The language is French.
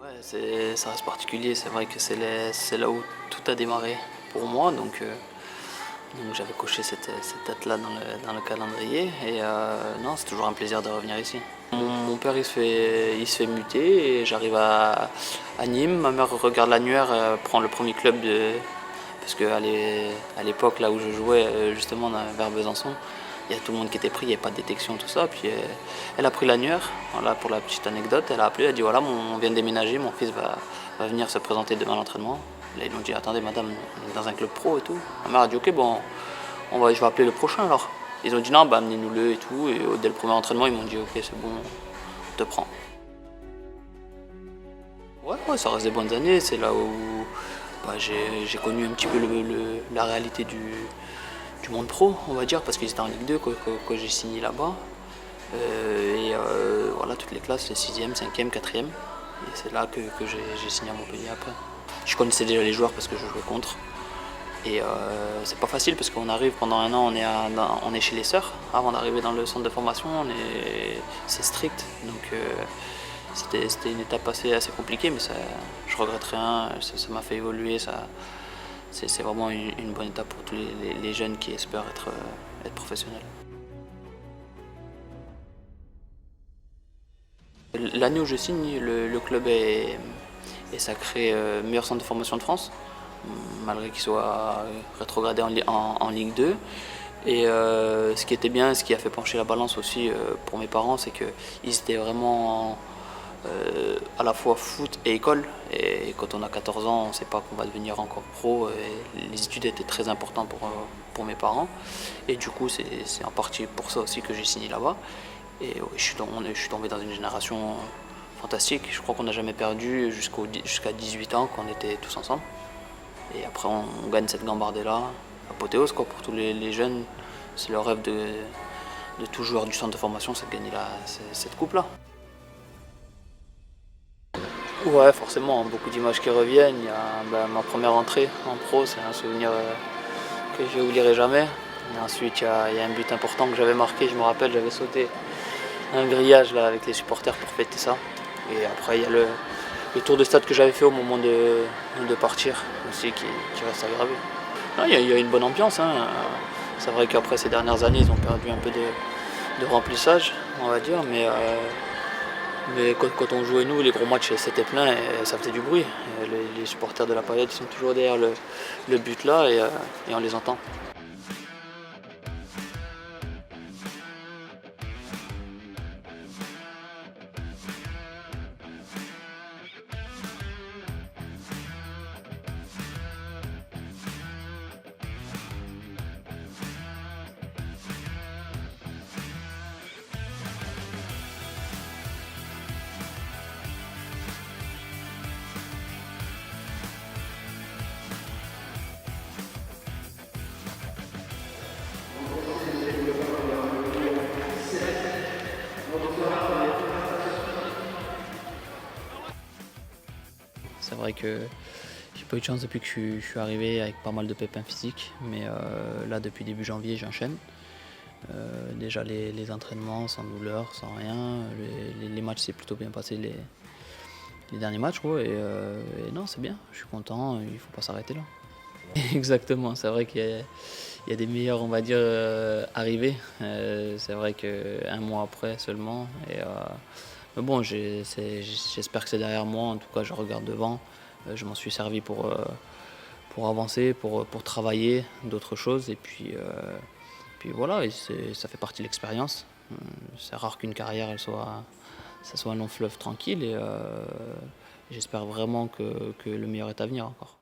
Ouais, ça reste particulier, c'est vrai que c'est là où tout a démarré pour moi, donc j'avais coché cette date-là dans le calendrier et non, c'est toujours un plaisir de revenir ici. Mon père il se fait muter et j'arrive à Nîmes, ma mère regarde l'annuaire, prend le premier club parce qu'à l'époque là où je jouais justement vers Besançon, il y a tout le monde qui était pris, il n'y avait pas de détection, tout ça. Puis elle a pris l'annuaire, voilà, pour la petite anecdote, elle a appelé, elle a dit voilà, on vient de déménager, mon fils va venir se présenter demain à l'entraînement. Là, ils m'ont dit attendez madame, on est dans un club pro et tout. Ma mère a dit ok, bon, je vais appeler le prochain alors. Ils ont dit non, bah amenez-nous-le et tout. Et dès le premier entraînement, ils m'ont dit ok, c'est bon, on te prend. Ouais, ça reste des bonnes années, c'est là où bah, j'ai connu un petit peu la réalité du monde pro, on va dire, parce qu'ils étaient en Ligue 2 que j'ai signé là-bas. Voilà, toutes les classes, les 6e, 5e, 4e. Et c'est là que j'ai signé à Montpellier après. Je connaissais déjà les joueurs parce que je jouais contre. Et c'est pas facile parce qu'on arrive pendant un an, on est chez les sœurs. Avant d'arriver dans le centre de formation, c'est strict. Donc c'était une étape assez compliquée, mais je regrette rien. Ça m'a fait évoluer. C'est vraiment une bonne étape pour tous les jeunes qui espèrent être professionnels. L'année où je signe, le club est sacré meilleur centre de formation de France, malgré qu'il soit rétrogradé en Ligue 2. Et ce qui était bien, ce qui a fait pencher la balance aussi pour mes parents, c'est qu'ils étaient vraiment à la fois foot et école. Et quand on a 14 ans, on ne sait pas qu'on va devenir encore pro. Et les études étaient très importantes pour mes parents. Et du coup, c'est en partie pour ça aussi que j'ai signé là-bas. Et ouais, je suis tombé dans une génération fantastique. Je crois qu'on n'a jamais perdu jusqu'à 18 ans quand on était tous ensemble. Et après, on gagne cette gambardée-là. Apothéose quoi, pour tous les jeunes. C'est le rêve de tout joueur du centre de formation, c'est de gagner cette coupe-là. Ouais, forcément, beaucoup d'images qui reviennent. Il y a ma première entrée en pro, c'est un souvenir que je n'oublierai jamais. Et ensuite, il y a un but important que j'avais marqué, je me rappelle, j'avais sauté un grillage là, avec les supporters pour fêter ça. Et après, il y a le tour de stade que j'avais fait au moment de partir aussi qui reste aggravé. Non, il y a une bonne ambiance. Hein. C'est vrai qu'après ces dernières années, ils ont perdu un peu de remplissage, on va dire, mais quand on jouait nous, les gros matchs c'était plein et ça faisait du bruit. Et les supporters de la Paillette ils sont toujours derrière le but là et on les entend. C'est vrai que j'ai pas eu de chance depuis que je suis arrivé avec pas mal de pépins physiques, mais là depuis début janvier j'enchaîne. Déjà les entraînements sans douleur, sans rien, les matchs s'est plutôt bien passé les derniers matchs quoi, et non c'est bien, je suis content, il faut pas s'arrêter là. Exactement, c'est vrai qu'il y a des meilleurs on va dire arrivés. C'est vrai qu'un mois après seulement. Mais bon, j'espère que c'est derrière moi. En tout cas, je regarde devant. Je m'en suis servi pour avancer, pour travailler d'autres choses. Puis voilà, et ça fait partie de l'expérience. C'est rare qu'une carrière ça soit un long fleuve tranquille. Et j'espère vraiment que le meilleur est à venir encore.